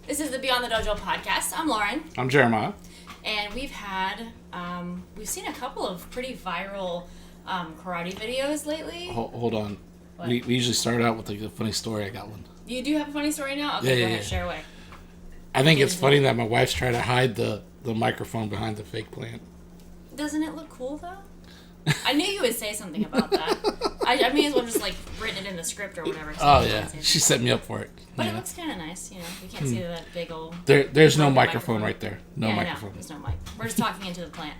This is the Beyond the Dojo podcast. I'm Lauren. I'm Jeremiah. And we've seen a couple of pretty viral karate videos lately. Hold on. We usually start out with a funny story. I got one. You do have a funny story now? Okay, yeah, go ahead, share away. I think it's funny that my wife's trying to hide the microphone behind the fake plant. Doesn't it look cool, though? I knew you would say something about that. I may as well just, written it in the script or whatever. Oh, yeah. She set me up for it. But it looks kind of nice, you know. We can't see that big old... There's no microphone right there. No microphone. No, there's no mic. We're just talking into the plant.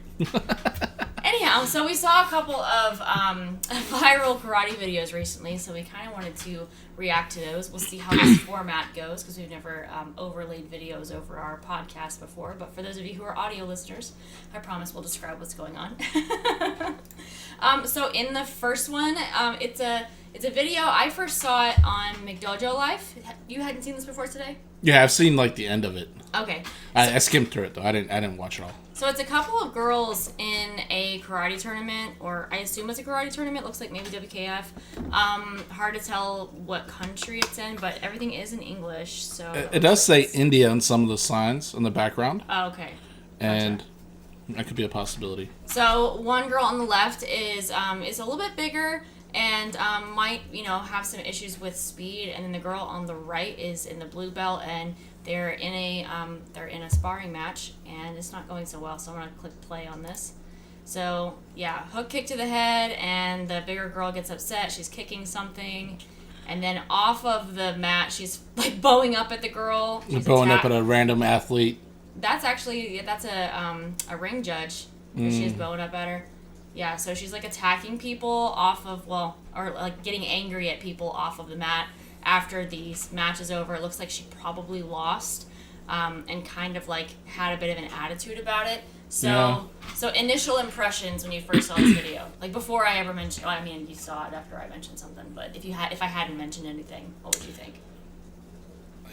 Anyhow, so we saw a couple of viral karate videos recently, so we kind of wanted to react to those. We'll see how this format goes, because we've never overlaid videos over our podcast before. But for those of you who are audio listeners, I promise we'll describe what's going on. So in the first one, it's a video. I first saw it on McDojo Life. You hadn't seen this before today? Yeah, I've seen the end of it. Okay. I skimmed through it though. I didn't watch it all. So it's a couple of girls in a karate tournament, or I assume it's a karate tournament. Looks like maybe WKF. Hard to tell what country it's in, but everything is in English. So it does say India on some of the signs in the background. Oh, okay. And that could be a possibility. So one girl on the left is a little bit bigger and might have some issues with speed, and then the girl on the right is in the blue belt, and they're in a sparring match, and it's not going so well. So I'm gonna click play on this. So yeah, hook kick to the head, and the bigger girl gets upset. She's kicking something, and then off of the mat, she's bowing up at the girl. She's bowing up at a random athlete. That's a ring judge. She's bowing up at her. Yeah, so she's attacking people off of getting angry at people off of the mat. After the match is over, it looks like she probably lost, and kind of had a bit of an attitude about it. So initial impressions when you first saw this video, before I ever mentioned. Well, I mean, you saw it after I mentioned something, but if I hadn't mentioned anything, what would you think?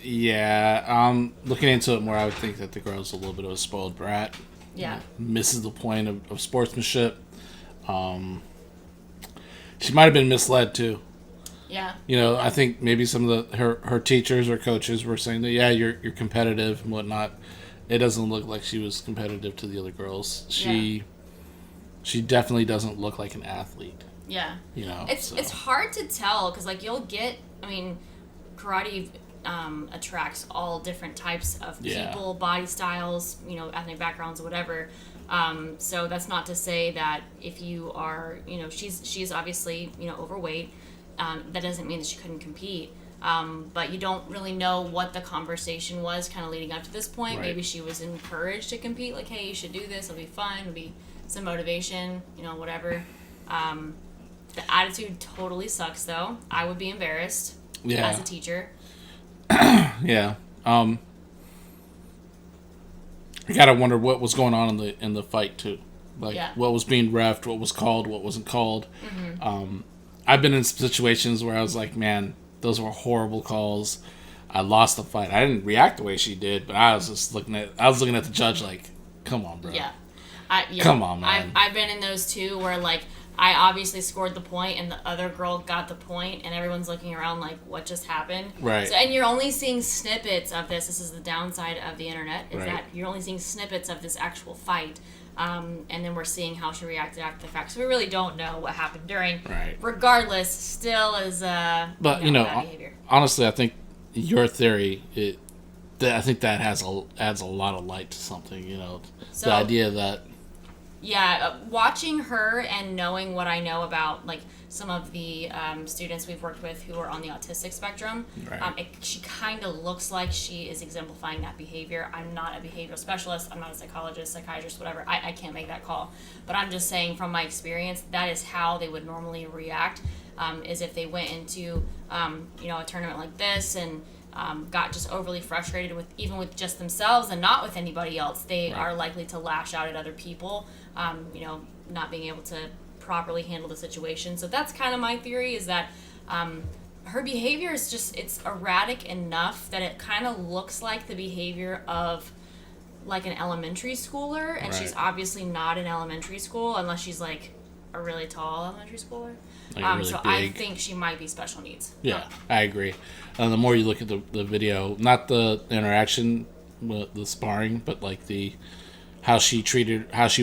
Yeah, looking into it more, I would think that the girl's a little bit of a spoiled brat. Yeah. Misses the point of sportsmanship. She might have been misled too. Yeah. I think maybe some of her teachers or coaches were saying that you're competitive and whatnot. It doesn't look like she was competitive to the other girls. She definitely doesn't look like an athlete. Yeah. It's hard to tell because you'll get. I mean, karate attracts all different types of people, body styles, ethnic backgrounds, whatever. So that's not to say that if you are, she's obviously, overweight. That doesn't mean that she couldn't compete. But you don't really know what the conversation was kind of leading up to this point. Right. Maybe she was encouraged to compete, hey, you should do this. It'll be fun. It'll be some motivation, whatever. The attitude totally sucks, though. I would be embarrassed as a teacher. Yeah. I gotta wonder what was going on in the fight too, what was being reffed, what was called, what wasn't called. Mm-hmm. I've been in situations where I was like, man, those were horrible calls. I lost the fight. I didn't react the way she did, but I was just looking at the judge come on, bro. Yeah. Come on, man. I've been in those too where I obviously scored the point and the other girl got the point, and everyone's looking around what just happened? Right. So, and you're only seeing snippets of this. This is the downside of the internet, is that you're only seeing snippets of this actual fight. And then we're seeing how she reacted after the fact. So we really don't know what happened during. Right. Regardless, still is bad behavior. Honestly, I think your theory, I think that adds a lot of light to something, the idea that... Yeah, watching her and knowing what I know about some of the students we've worked with who are on the autistic spectrum, she kind of looks like she is exemplifying that behavior. I'm not a behavioral specialist. I'm not a psychologist, psychiatrist, whatever. I can't make that call. But I'm just saying from my experience, that is how they would normally react, is if they went into a tournament like this and got just overly frustrated with just themselves and not with anybody else. They are likely to lash out at other people, not being able to properly handle the situation. So that's kind of my theory, is that her behavior is it's erratic enough that it kind of looks like the behavior of an elementary schooler, and she's obviously not in elementary school unless she's a really tall elementary schooler. Like really so big. I think she might be special needs. Yeah, I agree. The more you look at the video, not the interaction, the sparring, but like how she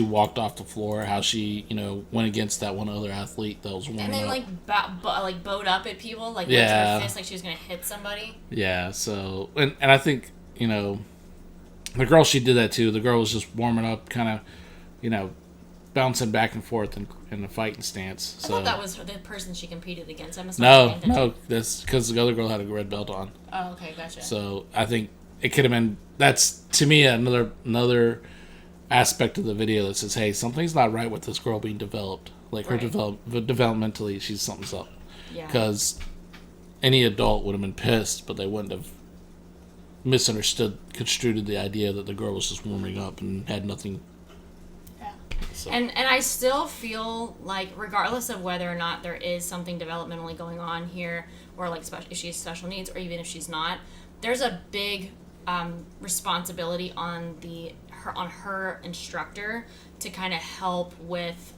walked off the floor, how she, went against that one other athlete that was warming up. And then bowed up at people, like with her fist, like she was gonna hit somebody. Yeah. So and I think the girl, she did that too. The girl was just warming up, kind of, bouncing back and forth in the fighting stance. I thought that was the person she competed against. I must no, that's because the other girl had a red belt on. Oh, okay, gotcha. So I think it could have been. That's to me another aspect of the video that says, hey, something's not right with this girl being developed. Like her developmentally, something's up. Yeah. Because any adult would have been pissed, but they wouldn't have construed the idea that the girl was just warming up and had nothing. Yeah. So. And I still feel like, regardless of whether or not there is something developmentally going on here, or like if she has special needs, or even if she's not, there's a big responsibility on her instructor to kind of help with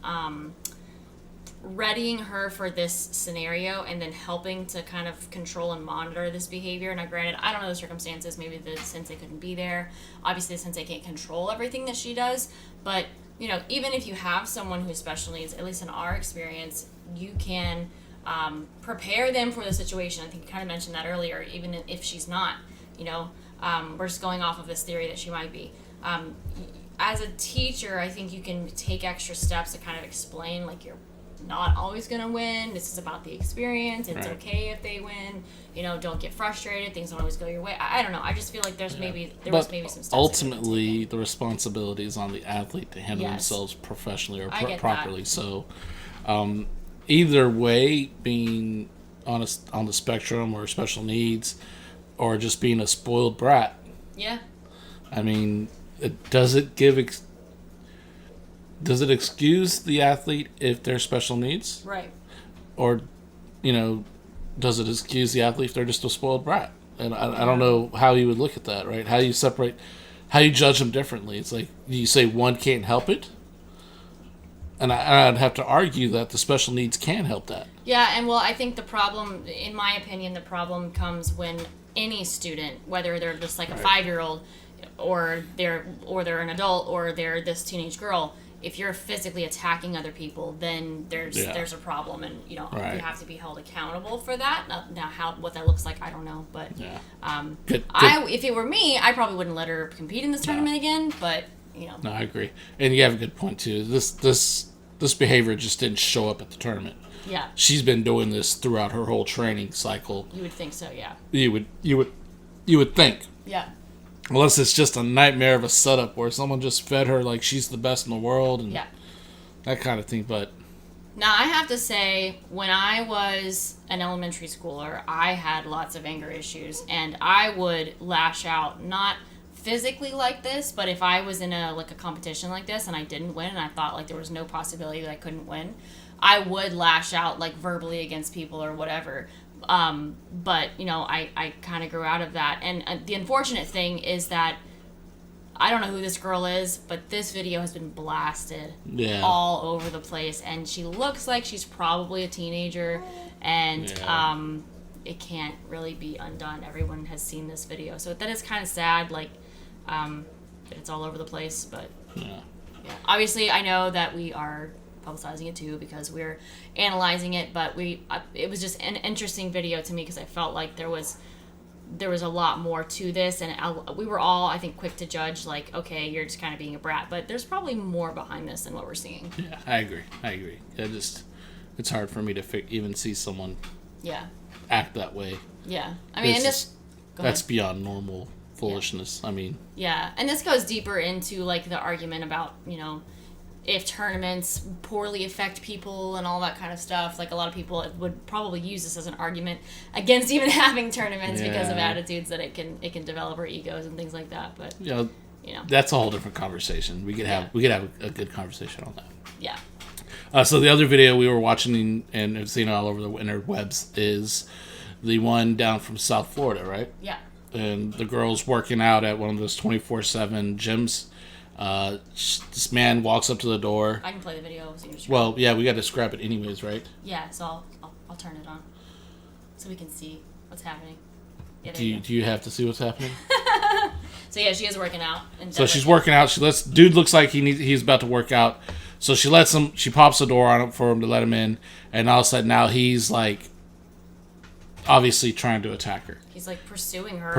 readying her for this scenario, and then helping to kind of control and monitor this behavior. Now, granted, I don't know the circumstances. Maybe the sensei couldn't be there. Obviously, the sensei can't control everything that she does. But, even if you have someone who has special needs, at least in our experience, you can prepare them for the situation. I think you kind of mentioned that earlier, even if she's not, we're just going off of this theory that she might be. As a teacher, I think you can take extra steps to kind of explain, like, you're not always going to win. This is about the experience. It's okay if they win. Don't get frustrated. Things don't always go your way. I don't know. I just feel like there was maybe some steps. Ultimately, the responsibility is on the athlete to handle themselves professionally or properly. That. So, either way, being on the spectrum or special needs, or just being a spoiled brat. Yeah. I mean, does it excuse the athlete if they're special needs? Right. Or, does it excuse the athlete if they're just a spoiled brat? And I don't know how you would look at that, right? How you judge them differently. It's like, you say one can't help it? And I'd have to argue that the special needs can help that. Yeah, and I think the problem, in my opinion, the problem comes when any student, whether they're just like a 5-year-old, or they're an adult, or they're this teenage girl, if you're physically attacking other people, then there's a problem, and you have to be held accountable for that. Now, what that looks like, I don't know, but if it were me, I probably wouldn't let her compete in this tournament again. But no, I agree, and you have a good point too. This behavior just didn't show up at the tournament. Yeah, she's been doing this throughout her whole training cycle. You would think so, yeah. You would think. Yeah. Unless it's just a nightmare of a setup where someone just fed her like she's the best in the world and that kind of thing. But now, I have to say, when I was an elementary schooler, I had lots of anger issues, and I would lash out, not physically like this, but if I was in a competition like this and I didn't win, and I thought like there was no possibility that I couldn't win, I would lash out like verbally against people or whatever. But I kind of grew out of that, and the unfortunate thing is that I don't know who this girl is, but this video has been blasted all over the place, and she looks like she's probably a teenager, and it can't really be undone. Everyone has seen this video, so that is kind of sad. Like, it's all over the place, but obviously I know that we are publicizing it too because we're analyzing it, but it was just an interesting video to me because I felt like there was a lot more to this, and we were all, I think, quick to judge, like, okay, you're just kind of being a brat, but there's probably more behind this than what we're seeing. Yeah, I agree. It's hard for me to even see someone act that way. Yeah, I mean, that's beyond normal foolishness. I mean, and this goes deeper into like the argument about if tournaments poorly affect people and all that kind of stuff. Like, a lot of people would probably use this as an argument against even having tournaments because of attitudes that it can develop, or egos and things like that. But that's a whole different conversation. We could have a good conversation on that. Yeah. So the other video we were watching and have seen all over the interwebs is the one down from South Florida, right? Yeah. And the girl's working out at one of those 24/7 gyms. This man walks up to the door. I can play the video. So you can well, yeah, we got to scrap it anyways, right? Yeah, so I'll turn it on so we can see what's happening. Yeah, do you have to see what's happening? So yeah, she is working out. So she's working out. Dude looks like he's about to work out. So she lets him. She pops the door on him for him to let him in, and all of a sudden now he's like, obviously trying to attack her. He's like pursuing her,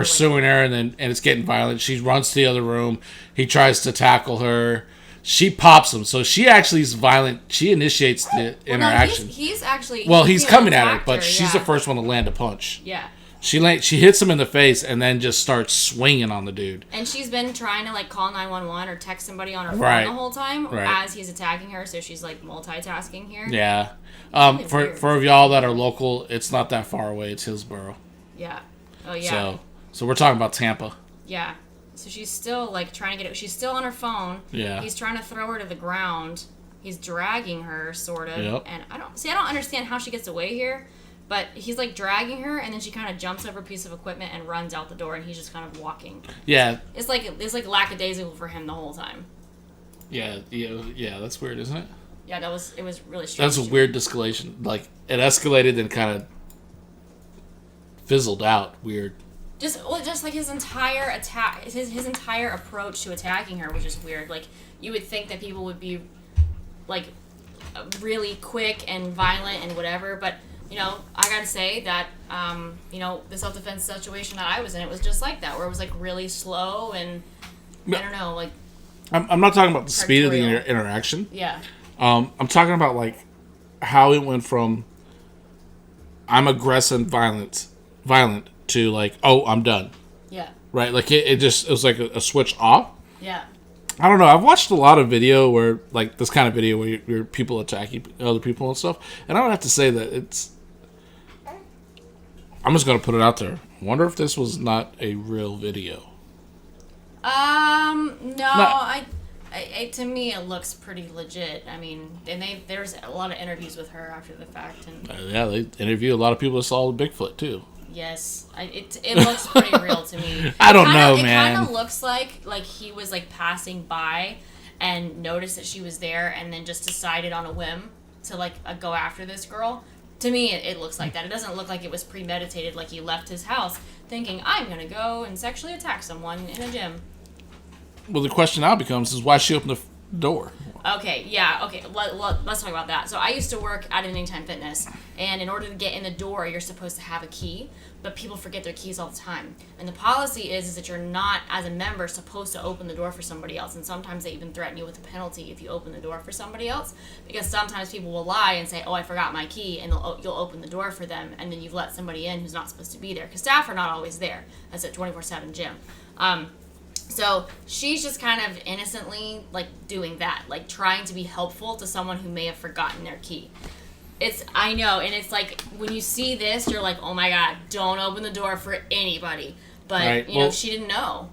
and it's getting violent. She runs to the other room. He tries to tackle her. She pops him. So she actually is violent. She initiates the interaction. No, he's actually he's coming at her, but she's the first one to land a punch. Yeah. She hits him in the face and then just starts swinging on the dude. And she's been trying to like call 911 or text somebody on her phone the whole time as he's attacking her. So she's like multitasking here. Yeah. For y'all that are local, it's not that far away. It's Hillsborough. Yeah. Oh yeah. So we're talking about Tampa. Yeah. So she's still like trying to get it. She's still on her phone. Yeah. He's trying to throw her to the ground. He's dragging her sort of. Yep. And I don't understand how she gets away here. But he's like dragging her, and then she kind of jumps over a piece of equipment and runs out the door, and he's just kind of walking. Yeah. It's like lackadaisical for him the whole time. Yeah. That's weird, isn't it? Yeah, it was really strange. That's a weird escalation. Like it escalated and kind of fizzled out. Weird. Just like his entire attack, his entire approach to attacking her was just weird. Like you would think that people would be like really quick and violent and whatever, but. You know, I gotta say that, the self-defense situation that I was in, it was just like that, where it was, like, really slow and, I don't know, like... I'm not talking about the speed of the interaction. Yeah. I'm talking about, like, how it went from I'm aggressive and violent to, like, oh, I'm done. Yeah. Right? Like, it was like a switch off. Yeah. I don't know. I've watched a lot of video where, like, this kind of video where people attacking other people and stuff, and I would have to say that it's... I'm just going to put it out there. I wonder if this was not a real video. No, to me it looks pretty legit. I mean, and there's a lot of interviews with her after the fact, and yeah, they interviewed a lot of people that saw Bigfoot too. Yes, it looks pretty real to me. I don't know, man. It kind of looks like he was like passing by and noticed that she was there, and then just decided on a whim to like go after this girl. To me, it looks like that. It doesn't look like it was premeditated, like he left his house thinking, I'm going to go and sexually attack someone in a gym. Well, the question now becomes, is why she opened the door? Okay, yeah, okay. Let's talk about that. So I used to work at an Anytime Fitness, and in order to get in the door, you're supposed to have a key, but people forget their keys all the time. And the policy is that you're not, as a member, supposed to open the door for somebody else, and sometimes they even threaten you with a penalty if you open the door for somebody else, because sometimes people will lie and say, oh, I forgot my key, and you'll open the door for them, and then you've let somebody in who's not supposed to be there, because staff are not always there. That's a 24/7 gym. So she's just kind of innocently, like, doing that, like, trying to be helpful to someone who may have forgotten their key. I know, and it's like, when you see this, you're like, oh my God, don't open the door for anybody. But, right. you know, she didn't know.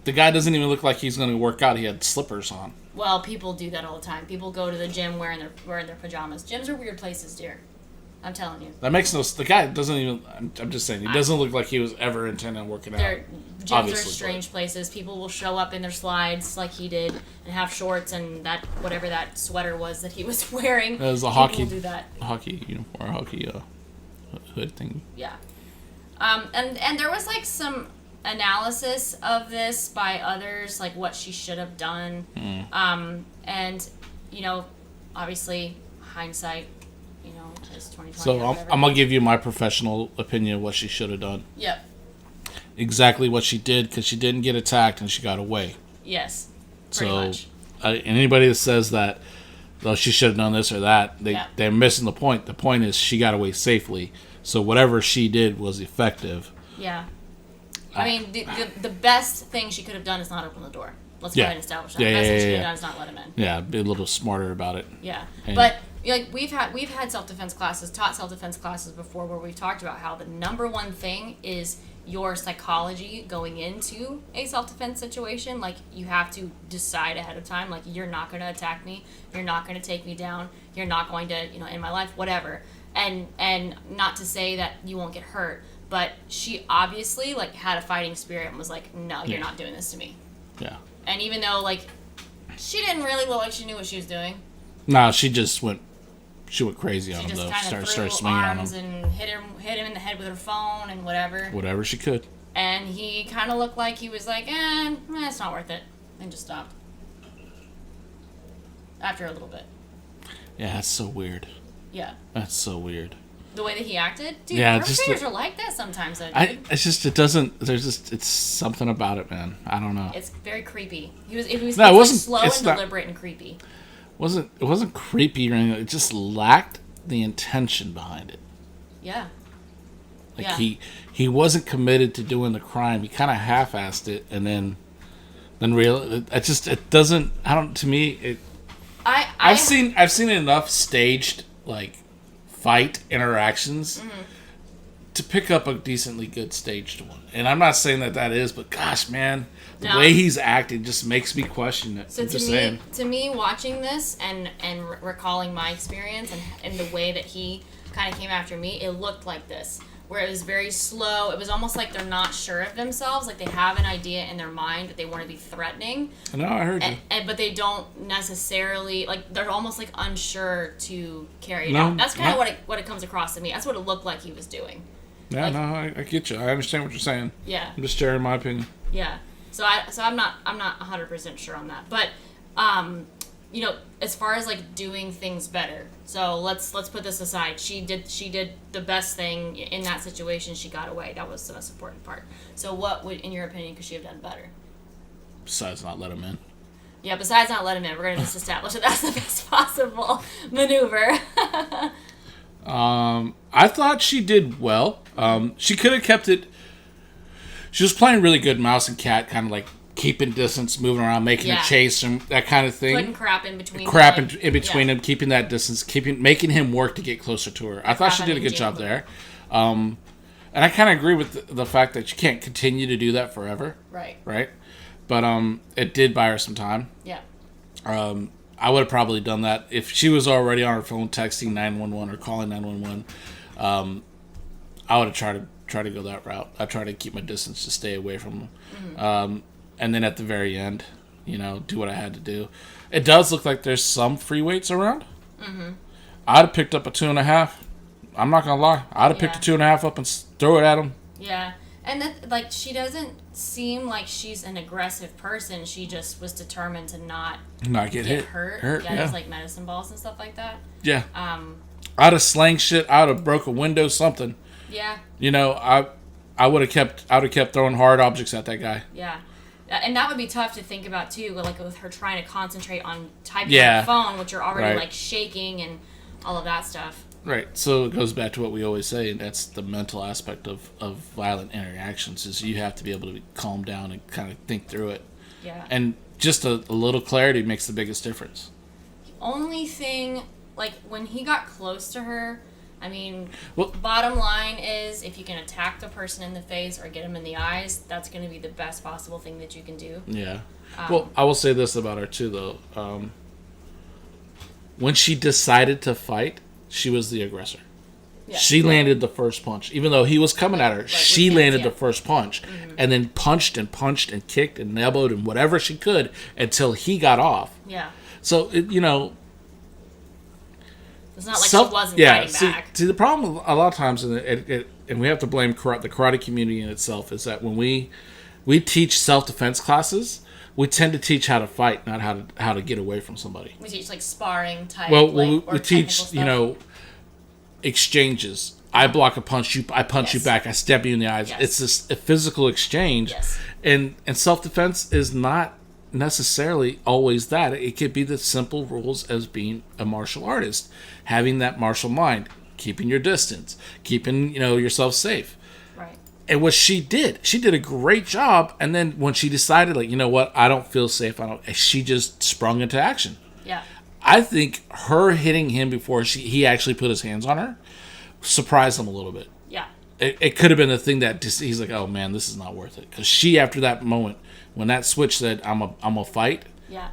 The guy doesn't even look like he's going to work out. He had slippers on. Well, people do that all the time. People go to the gym wearing their pajamas. Gyms are weird places, dear. I'm telling you. That makes no... The guy doesn't even... I'm just saying. He doesn't look like he was ever intending on working out. Gyms are strange places. People will show up in their slides like he did and have shorts and that whatever that sweater was that he was wearing. That was a hockey uniform, hockey hood thing. Yeah. And there was like some analysis of this by others, like what she should have done. And, you know, obviously hindsight... It's 2020. So I'm going to give you my professional opinion of what she should have done. Yep. Exactly what she did, because she didn't get attacked and she got away. Yes, pretty much. And anybody that says that, well, she should have done this or that, they're missing the point. The point is she got away safely. So whatever she did was effective. Yeah. I mean, the best thing she could have done is not open the door. Let's go ahead and establish that. The best thing she could have done is not let him in. Yeah, be a little smarter about it. Yeah. But... like we've had self-defense classes, taught self-defense classes before, where we've talked about how the number one thing is your psychology going into a self-defense situation. Like, you have to decide ahead of time, like, you're not going to attack me, you're not going to take me down, you're not going to, end my life, whatever. And not to say that you won't get hurt, but she obviously, like, had a fighting spirit and was like, no, you're not doing this to me. Yeah. And even though, like, She didn't really look like she knew what she was doing. No, she went crazy on him, though. Started swinging on him. And hit him in the head with her phone and whatever. Whatever she could. And he kind of looked like he was like, it's not worth it. And just stopped. After a little bit. Yeah, that's so weird. Yeah. That's so weird. The way that he acted? Dude, perpetrators are like that sometimes, though, dude. It's something about it, man. I don't know. It's very creepy. It was slow and deliberate and creepy. It wasn't creepy or anything. It just lacked the intention behind it. Yeah. He wasn't committed to doing the crime. He kind of half-assed it, and then it doesn't. I don't. To me, I've seen enough staged fight interactions to pick up a decently good staged one. And I'm not saying that is, but gosh, man, the way he's acting just makes me question it. So to me, watching this and recalling my experience and the way that he kind of came after me, it looked like this. Where it was very slow. It was almost like they're not sure of themselves. Like they have an idea in their mind that they want to be threatening. No, I heard you. But they don't necessarily, they're almost unsure to carry it out. That's kind of what it comes across to me. That's what it looked like he was doing. Yeah, I get you. I understand what you're saying. Yeah. I'm just sharing my opinion. Yeah. So I'm not 100% sure on that. But as far as doing things better. So let's put this aside. She did the best thing in that situation. She got away. That was the most important part. So what would, in your opinion, could she have done better? Besides not let him in. Yeah, besides not let him in, we're gonna just establish that that's the best possible maneuver. I thought she did well. She could have kept it. She was playing really good mouse and cat, kind of keeping distance, moving around, making a chase, and that kind of thing. Putting crap in between. In between them, keeping that distance, making him work to get closer to her. I thought she did a good job there. And I kind of agree with the fact that you can't continue to do that forever. Right. Right. But it did buy her some time. Yeah. I would have probably done that if she was already on her phone texting 911 or calling 911. I would have tried to go that route. I try to keep my distance to stay away from them. Mm-hmm. And then at the very end, do what I had to do. It does look like there's some free weights around. Mm-hmm. I'd have picked up a 2.5. I'm not gonna lie. I'd have picked a 2.5 up and throw it at him. Yeah, and she doesn't seem like she's an aggressive person. She just was determined to not get hurt. Yeah, there's medicine balls and stuff like that. Yeah. I'd have slang shit. I'd have broke a window, something. Yeah. I would have kept throwing hard objects at that guy. Yeah. And that would be tough to think about too, with her trying to concentrate on typing on the phone, which you're already shaking and all of that stuff. Right. So it goes back to what we always say, and that's the mental aspect of violent interactions, is you have to be able to calm down and kind of think through it. Yeah. And just a little clarity makes the biggest difference. The only thing, when he got close to her, bottom line is, if you can attack the person in the face or get him in the eyes, that's going to be the best possible thing that you can do. Yeah. I will say this about her, too, though. When she decided to fight, she was the aggressor. Yeah. She landed the first punch. Even though he was coming at her, she landed the first punch. Mm-hmm. And then punched and kicked and elbowed and whatever she could until he got off. Yeah. So, it's not like she wasn't fighting back. See, the problem a lot of times, and we have to blame the karate community in itself, is that when we teach self-defense classes, we tend to teach how to fight, not how to get away from somebody. We teach sparring type. Well, we teach exchanges. I block a punch, I punch you back, I stab you in the eyes. Yes. It's this a physical exchange, and self-defense is not necessarily always that. It could be the simple rules as being a martial artist, having that martial mind, keeping your distance, keeping yourself safe. Right. And what she did a great job. And then when she decided, I don't feel safe, she just sprung into action. Yeah. I think her hitting him before he actually put his hands on her surprised him a little bit. Yeah. It could have been the thing that he's like, oh man, this is not worth it. Because she, after that moment, when that switch said, I'm a fight. Yeah.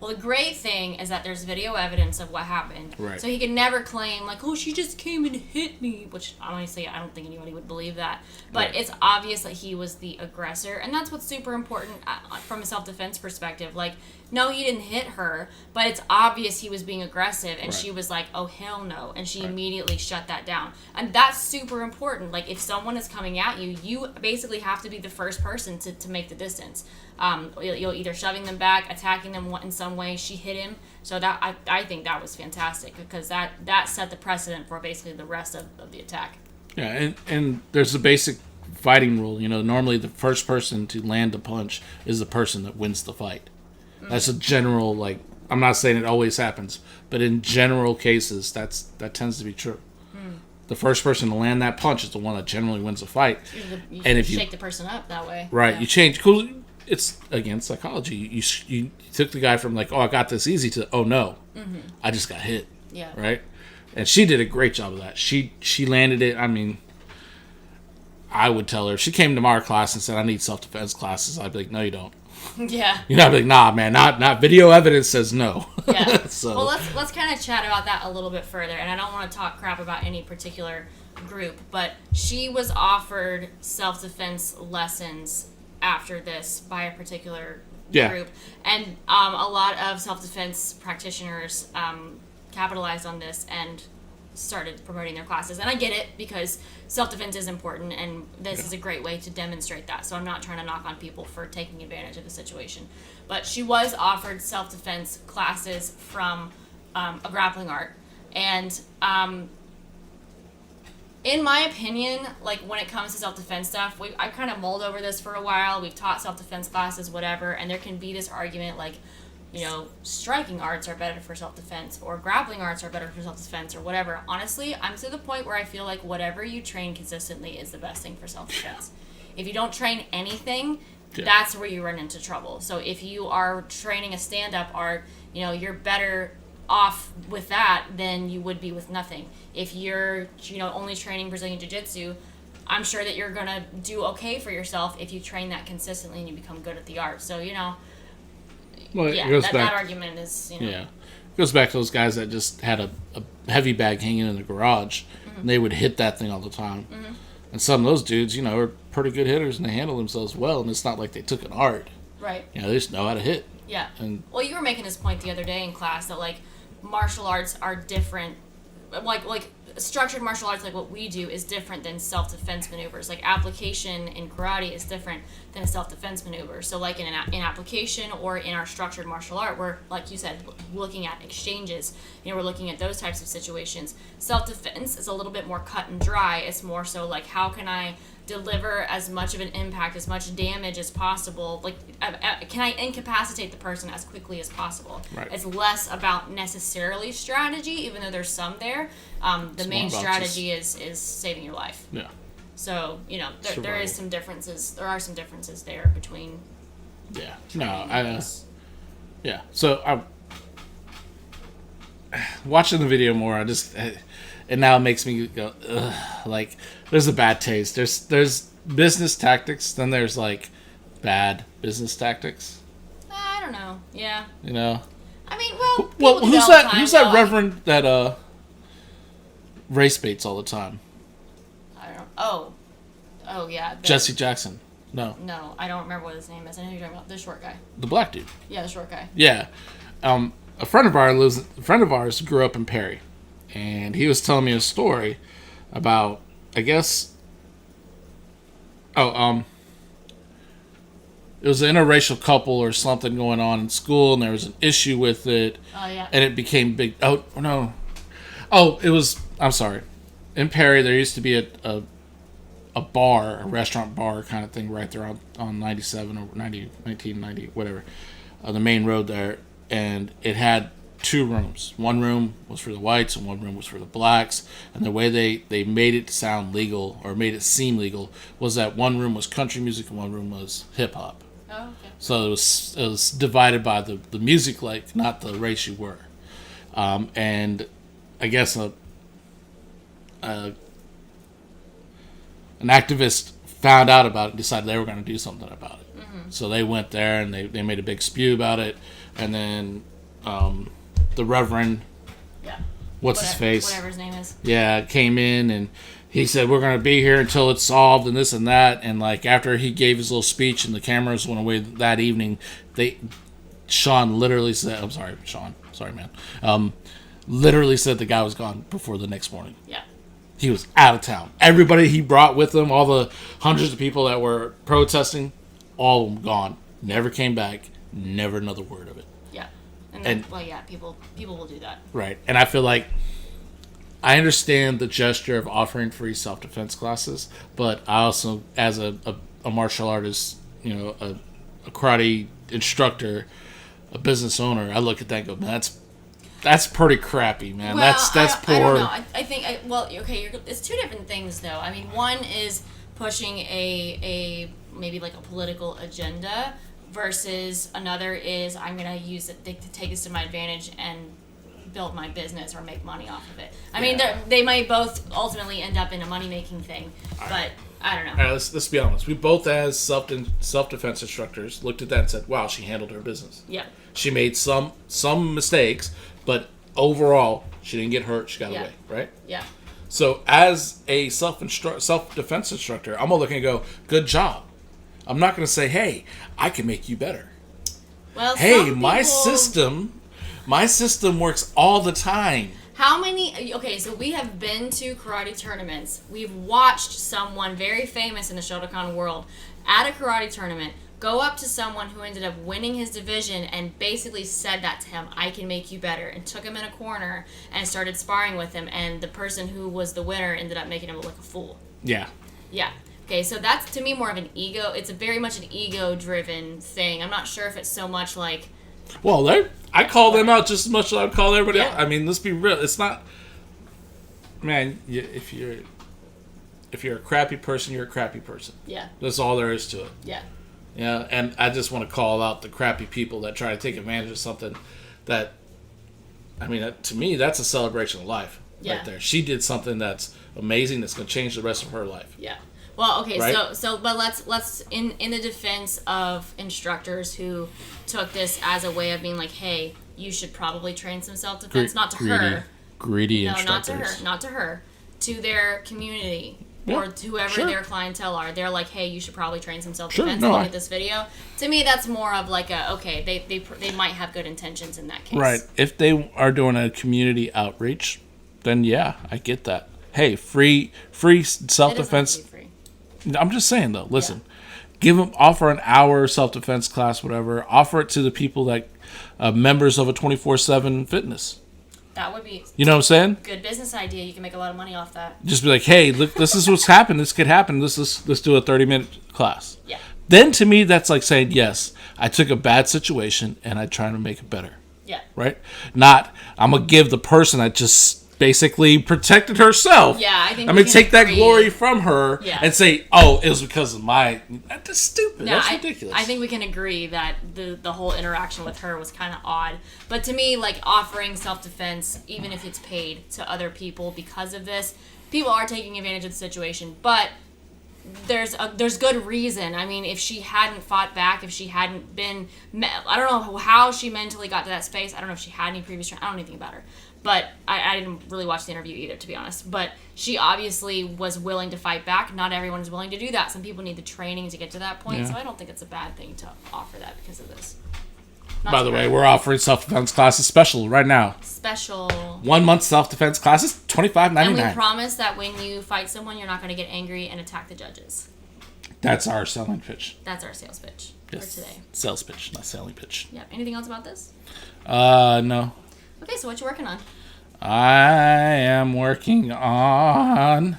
Well, the great thing is that there's video evidence of what happened. Right. So he could never claim, like, oh, she just came and hit me, which honestly, I don't think anybody would believe that. But it's obvious that he was the aggressor, and that's what's super important from a self-defense perspective. Like, no, he didn't hit her, but it's obvious he was being aggressive, and she was like, oh, hell no, and she immediately shut that down. And that's super important. Like, if someone is coming at you, you basically have to be the first person to make the distance. You'll either shoving them back, attacking them in some way. She hit him, so that I think that was fantastic, because that set the precedent for basically the rest of the attack. Yeah, and there's a basic fighting rule. Normally the first person to land a punch is the person that wins the fight. That's a general, like, I'm not saying it always happens, but in general cases, that tends to be true. The first person to land that punch is the one that generally wins the fight. You and if shake the person up that way. Right, you change. Cool. It's, again, psychology. You took the guy from, like, oh, I got this easy, to, oh, no, I just got hit. Yeah. Right? And she did a great job of that. She landed it. I mean, I would tell her, if she came to our class and said, I need self-defense classes, I'd be like, no, you don't. Yeah. I'd be like, nah, man, not video evidence says no. Yeah. So. Well, let's kind of chat about that a little bit further, and I don't want to talk crap about any particular group, but she was offered self-defense lessons after this by a particular group, and a lot of self-defense practitioners capitalized on this and started promoting their classes. And I get it, because self-defense is important, and this is a great way to demonstrate that. So I'm not trying to knock on people for taking advantage of the situation. But she was offered self-defense classes from a grappling art. And in my opinion, like, when it comes to self-defense stuff, I kind of mulled over this for a while. We've taught self-defense classes, whatever, and there can be this argument, like, striking arts are better for self-defense, or grappling arts are better for self-defense, or whatever. Honestly, I'm to the point where I feel like whatever you train consistently is the best thing for self-defense. If you don't train anything, that's where you run into trouble. So if you are training a stand-up art, you're better off with that than you would be with nothing. If you're, only training Brazilian Jiu-Jitsu, I'm sure that you're going to do okay for yourself if you train that consistently and you become good at the art. So, well, that argument is, Yeah. It goes back to those guys that just had a heavy bag hanging in the garage, and they would hit that thing all the time. And some of those dudes, are pretty good hitters, and they handle themselves well, and it's not like they took an art. Right. They just know how to hit. Yeah. And well, you were making this point the other day in class that, like, martial arts are different. Like structured martial arts, like what we do, is different than self-defense maneuvers. Like, application in karate is different than a self-defense maneuver. So, like, in application or in our structured martial art, we're, like you said, looking at exchanges. We're looking at those types of situations. Self-defense is a little bit more cut and dry. It's more so like, how can I deliver as much of an impact, as much damage as possible? Like, can I incapacitate the person as quickly as possible? Right. It's less about necessarily strategy, even though there's some there. The main strategy is saving your life. Yeah. So, there is some differences. There are some differences there between. Yeah. No, yeah. So I watching the video more, and now it makes me go, ugh, like, there's a bad taste. There's business tactics, then there's, like, bad business tactics. I don't know. Yeah. I mean, well, who's that reverend that race baits all the time? I don't. Oh yeah. Jesse Jackson. No, I don't remember what his name is. I know who you're talking about. The short guy. The black dude. Yeah, the short guy. Yeah. A friend of ours grew up in Perry, and he was telling me a story about, I guess, it was an interracial couple or something going on in school, and there was an issue with it. Oh, yeah. And it became big. Oh, no. Oh, it was, I'm sorry. In Perry, there used to be a bar, a restaurant bar kind of thing right there on 97 or 1990, whatever, on the main road there. And it had 2 rooms. One room was for the whites and one room was for the blacks. And the way they made it sound legal, or made it seem legal, was that one room was country music and one room was hip-hop. Oh, okay. So it was divided by the music, like, not the race you were. And I guess an activist found out about it, decided they were going to do something about it. Mm-hmm. So they went there and they made a big spew about it. And then the Reverend, his face? Whatever his name is. Yeah, came in and he said, we're going to be here until it's solved and this and that. And like after he gave his little speech and the cameras went away that evening, Sean literally said, I'm sorry, Sean. Sorry, man. Literally said the guy was gone before the next morning. Yeah. He was out of town. Everybody he brought with him, all the hundreds of people that were protesting, all of them gone. Never came back. Never another word of it. Yeah. And people will do that. Right. And I feel like I understand the gesture of offering free self-defense classes, but I also, as a martial artist, a karate instructor, a business owner, I look at that and go, man, that's pretty crappy, man. Well, that's poor. I don't know. I think it's two different things, though. I mean, one is pushing a maybe like a political agenda versus another is I'm going to use it to take this to my advantage and build my business or make money off of it. I mean, they might both ultimately end up in a money-making thing, but I don't know. All right, let's be honest. We both, as self-defense instructors, looked at that and said, wow, she handled her business. Yeah. She made some mistakes, but overall, she didn't get hurt. She got away, right? Yeah. So as a self-defense instructor, I'm going to look and go, good job. I'm not going to say, hey, I can make you better. Well, hey, my system works all the time. How many... Okay, so we have been to karate tournaments. We've watched someone very famous in the Shotokan world at a karate tournament go up to someone who ended up winning his division and basically said that to him, I can make you better, and took him in a corner and started sparring with him, and the person who was the winner ended up making him look like a fool. Yeah. Yeah. Okay, so that's, to me, more of an ego. It's very much an ego-driven thing. I'm not sure if it's so much like... Well, I call them out just as much as I would call everybody else. I mean, let's be real. It's not... Man, if you're a crappy person, you're a crappy person. Yeah. That's all there is to it. Yeah. Yeah, and I just want to call out the crappy people that try to take advantage of something that... I mean, to me, that's a celebration of life right there. She did something that's amazing that's going to change the rest of her life. Yeah. Well, okay, right? but let's in the defense of instructors who took this as a way of being like, hey, you should probably train some self-defense, not to her. Greedy instructors. Not to her, to their community or to whoever their clientele are. They're like, hey, you should probably train some self-defense. Look at this video. To me, that's more of like they might have good intentions in that case. Right. If they are doing a community outreach, then yeah, I get that. Hey, free self-defense. I'm just saying though. Listen, offer an hour self-defense class, whatever. Offer it to the people that members of a 24/7 fitness. That would be. You know what I'm saying? Good business idea. You can make a lot of money off that. Just be like, hey, look, this is what's happened. This could happen. Let's do a 30-minute class. Yeah. Then to me, that's like saying, yes, I took a bad situation and I tried to make it better. Yeah. Right. Not I'm gonna give the person that just basically protected herself. Yeah, I think. I'm gonna take that glory from her and say, "Oh, it was because of my." That's stupid. No, that's ridiculous. I think we can agree that the whole interaction with her was kind of odd. But to me, like offering self-defense, even if it's paid to other people because of this, people are taking advantage of the situation. But there's good reason. I mean, if she hadn't fought back, if she hadn't been, I don't know how she mentally got to that space. I don't know if she had any previous training. I don't know anything about her. But I didn't really watch the interview either, to be honest. But she obviously was willing to fight back. Not everyone is willing to do that. Some people need the training to get to that point. Yeah. So I don't think it's a bad thing to offer that because of this. By the way, we're offering self-defense classes special right now. Special. 1 month self-defense classes, $25.99. And we promise that when you fight someone, you're not going to get angry and attack the judges. That's our selling pitch. That's our sales pitch for today. Sales pitch, not selling pitch. Yeah. Anything else about this? No. Okay, so what you working on? I am working on...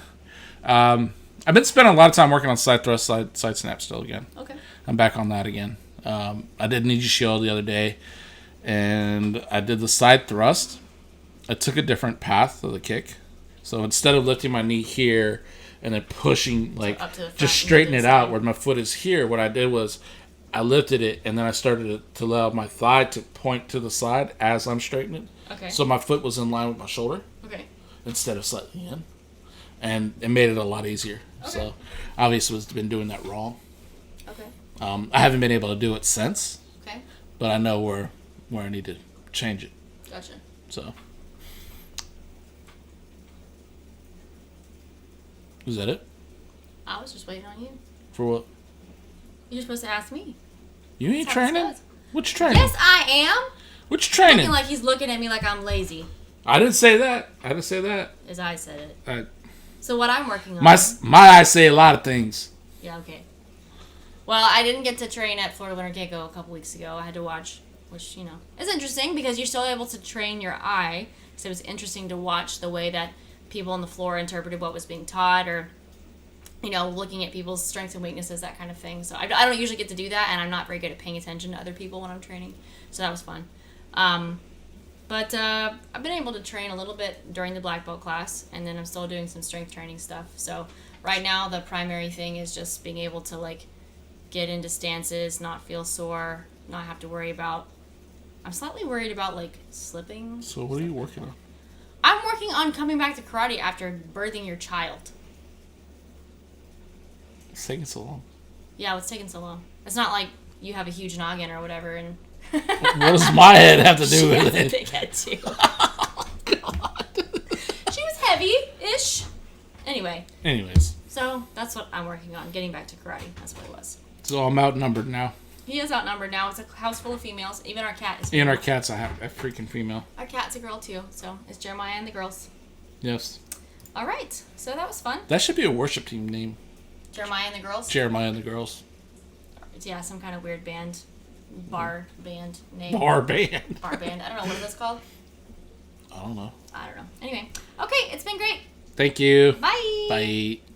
I've been spending a lot of time working on side thrust, side snap still again. Okay. I'm back on that again. I did Ninja Shield the other day, and I did the side thrust. I took a different path of the kick. So instead of lifting my knee here and then pushing, like, just straighten it out where my foot is here, what I did was I lifted it, and then I started to allow my thigh to point to the side as I'm straightening it. Okay. So my foot was in line with my shoulder. Okay. Instead of slightly in. and it made it a lot easier. Okay. So, obviously, was been doing that wrong. Okay. I haven't been able to do it since. Okay. But I know where I need to change it. Gotcha. So, is that it? I was just waiting on you. For what? You're supposed to ask me. You ain't training? What you training? Yes, I am. What you training? Looking like he's looking at me like I'm lazy. I didn't say that. I didn't say that. His eyes said it. So what I'm working on... My eyes say a lot of things. Yeah, okay. Well, I didn't get to train at Florida Winter Keiko a couple weeks ago. I had to watch, which, you know, is interesting because you're still able to train your eye. So it was interesting to watch the way that people on the floor interpreted what was being taught, or, you know, looking at people's strengths and weaknesses, that kind of thing. So I don't usually get to do that, and I'm not very good at paying attention to other people when I'm training. So that was fun. But I've been able to train a little bit during the black belt class, and then I'm still doing some strength training stuff. So right now the primary thing is just being able to, like, get into stances, not feel sore, not have to worry about... I'm slightly worried about, like, slipping. So what are you working on? I'm working on coming back to karate after birthing your child. It's taking so long. Yeah, what's taking so long? It's not like you have a huge noggin or whatever, and... What does my head have to do with it? She has a big head, too. Oh, God. She was heavy-ish. Anyways. So, that's what I'm working on, getting back to karate. That's what it was. So I'm outnumbered now. He is outnumbered now. It's a house full of females. Even our cat is female. And our cat's a freaking female. Our cat's a girl, too. So, it's Jeremiah and the girls. Yes. All right. So, that was fun. That should be a worship team name. Jeremiah and the girls? Jeremiah and the girls. Yeah, some kind of weird band. Bar band name. Bar band. Bar band. I don't know. What is this called? I don't know. I don't know. Anyway. Okay. It's been great. Thank you. Bye. Bye.